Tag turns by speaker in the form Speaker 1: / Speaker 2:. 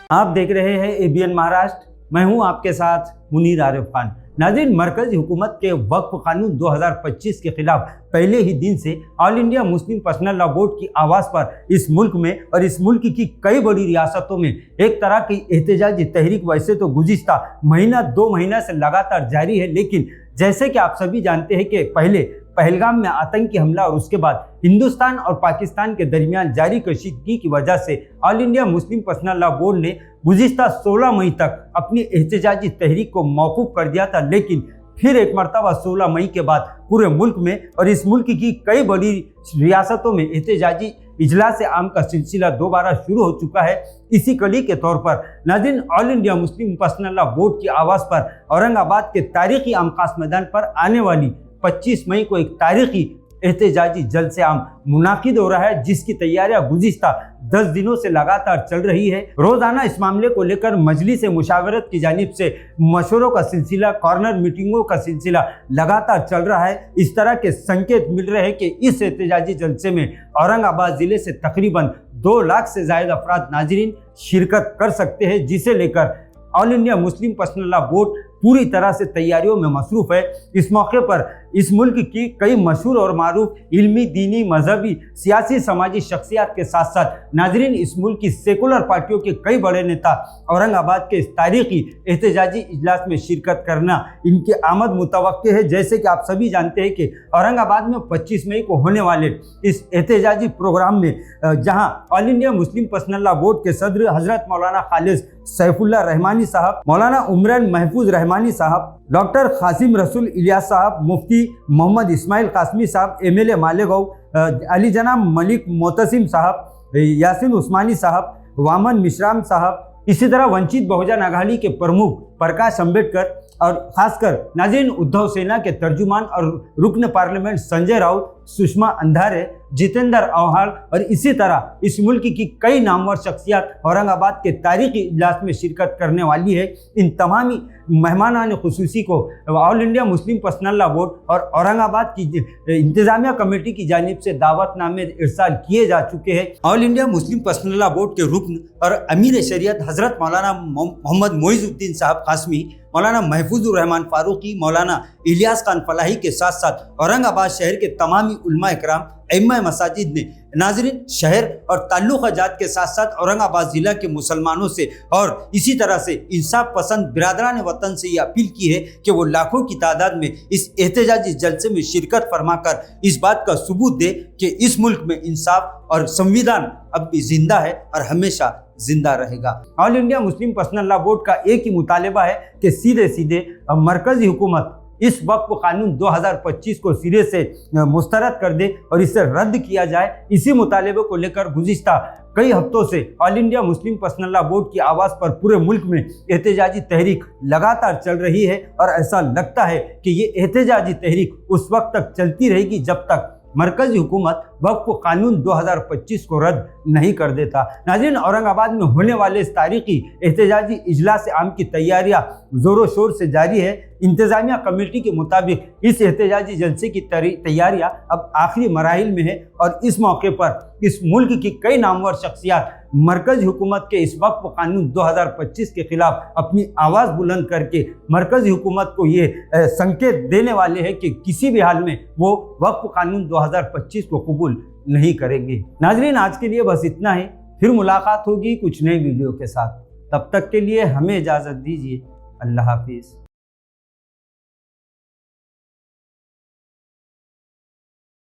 Speaker 1: आप देख रहे हैं एबीएन महाराष्ट्र। मैं हूं आपके साथ मुनीर आरिफ खान। नाज़रीन, मरकजी हुकूमत के वक्फ कानून 2025 के खिलाफ पहले ही दिन से all India Muslim personal law board की आवाज़ पर इस मुल्क में और इस मुल्क की कई बड़ी रियासतों में एक तरह की एहतजाजी तहरीक वैसे तो गुज़िश्ता महीना 2 महीना से लगातार जारी है, लेकिन जैसे कि आप सभी जानते हैं कि पहले पहलगाम में आतंकी हमला और उसके बाद हिंदुस्तान और पाकिस्तान के दरमियान जारी कशीदगी की वजह से all India Muslim personal law board ने गुज़िश्ता 16 मई तक अपनी एहतजाजी तहरीक को मौकूफ कर दिया था। लेकिन फिर एक मरतबा 16 मई के बाद पूरे मुल्क में और इस मुल्क की कई बड़ी रियासतों में एहतजाजी इजलास आम का सिलसिला दोबारा शुरू हो चुका है। इसी कड़ी के तौर पर नाज़रीन, all India Muslim personal law board की आवाज़ पर औरंगाबाद के तारीखी आमखास मैदान पर आने वाली 25 मई को एक तारीखी एहतजाजी जलसे आम मुनाकिद हो रहा है, जिसकी तैयारियां गुज़िश्ता 10 दिनों से लगातार चल रही है। रोजाना इस मामले को लेकर मजलिस मुशावरत की जानिब से मशवरों का सिलसिला, कॉर्नर मीटिंगों का सिलसिला लगातार चल रहा है। इस तरह के संकेत मिल रहे हैं कि इस एहतजाजी जलसे में औरंगाबाद जिले से तकरीबन 2 लाख से ज्यादा अफराद नाजरीन शिरकत कर सकते हैं, जिसे लेकर all India Muslim personal law board पूरी तरह से तैयारियों में मसरूफ है। इस मौके पर इस मुल्क की कई मशहूर और मारूफ इल्मी, दीनी, मजहबी, सियासी, समाजी शख्सियात के साथ साथ नाजरीन इस मुल्क की सेकुलर पार्टियों के कई बड़े नेता औरंगाबाद के इस तारीखी एहतजाजी इजलास में शिरकत करना इनकी आमद मुतवक्के है। जैसे कि आप सभी जानते हैं कि औरंगाबाद में 25 मई को होने वाले इस एहतजाजी प्रोग्राम में जहां all India Muslim personal law board के सदर हजरत मौलाना खालिद सैफुल्लाह रहमानी साहब, मौलाना उमरान महफूज रहमानी साहब, डॉक्टर कासिम रसूल इलियास साहब, मुफ्ती मोहम्मद इस्माइल कासमी साहब, MLA मालेगांव, अली जनाब मलिक मोतसिम साहब, यासिन उस्मानी साहब, वामन मिश्राम साहब, इसी तरह वंचित बहुजन आघाड़ी के प्रमुख प्रकाश अंबेडकर और खासकर नाज़रीन उद्धव सेना के तर्जुमान और रुकन पार्लियामेंट संजय राउत, सुषमा अंधारे, जितेंद्र अवहाल और इसी तरह इस मुल्क की कई नामवर शख्सियत औरंगाबाद के तारीखी इजलास में शिरकत करने वाली है। इन तमामी मेहमानान खुसूसी को all India Muslim personal law board और औरंगाबाद की इंतजामिया कमेटी की जानिब से दावतनामे इरसाल किए जा चुके हैं। All India Muslim personal law board के रुकन और अमीर शरीयत हजरत मौलाना मोहम्मद मोइजुद्दीन साहब कासमी, मौलाना महफूजुर रहमान फारूकी, मौलाना इलियास खान फलाही के साथ साथ औरंगाबाद शहर के तमामी उलमा इकराम, अइम्मा मसाजिद ने नाजरीन शहर और ताल्लुकात के साथ साथ औरंगाबाद जिला के मुसलमानों से और इसी तरह से इंसाफ पसंद बिरादरान वतन से ये अपील की है कि वो लाखों की तादाद में इस एहतजाजी जलसे में शिरकत फरमाकर इस बात का सबूत दे कि इस मुल्क में इंसाफ और संविधान अब भी जिंदा है और हमेशा जिंदा रहेगा। All India Muslim personal law board का एक ही मुतालिबा है कि सीधे सीधे मरकजी हुकूमत इस वक्फ कानून 2025 को सिरे से मुस्तरद कर दे और इसे रद्द किया जाए। इसी मुतालिबे को लेकर गुज़िश्ता कई हफ्तों से all India Muslim personal law board की आवाज़ पर पूरे मुल्क में एहतजाजी तहरीक लगातार चल रही है और ऐसा लगता है कि ये एहतजाजी तहरीक उस वक्त तक चलती रहेगी जब तक मरकजी हुकूमत वक्फ कानून 2025 को रद्द नहीं कर देता। नाज़रीन, औरंगाबाद में होने वाले इस तारीखी एहतजाजी इजलास आम की तैयारियां जोरों शोर से जारी है। इंतजामिया कमेटी के मुताबिक इस एहतजाजी जलसे की तैयारियां अब आखिरी मराहिल में है और इस मौके पर इस मुल्क की कई नामवर शख्सियात मरकजी हुकूमत के इस वक्फ कानून 2025 के खिलाफ अपनी आवाज़ बुलंद करके मरकजी हुकूमत को ये संकेत देने वाले हैं कि किसी भी हाल में वो वक्फ कानून 2025 को कबूल नहीं करेंगे। नाजरीन, आज के लिए बस इतना ही। फिर मुलाकात होगी कुछ नए वीडियो के साथ। तब तक के लिए हमें इजाज़त दीजिए। अल्लाह हाफिज़।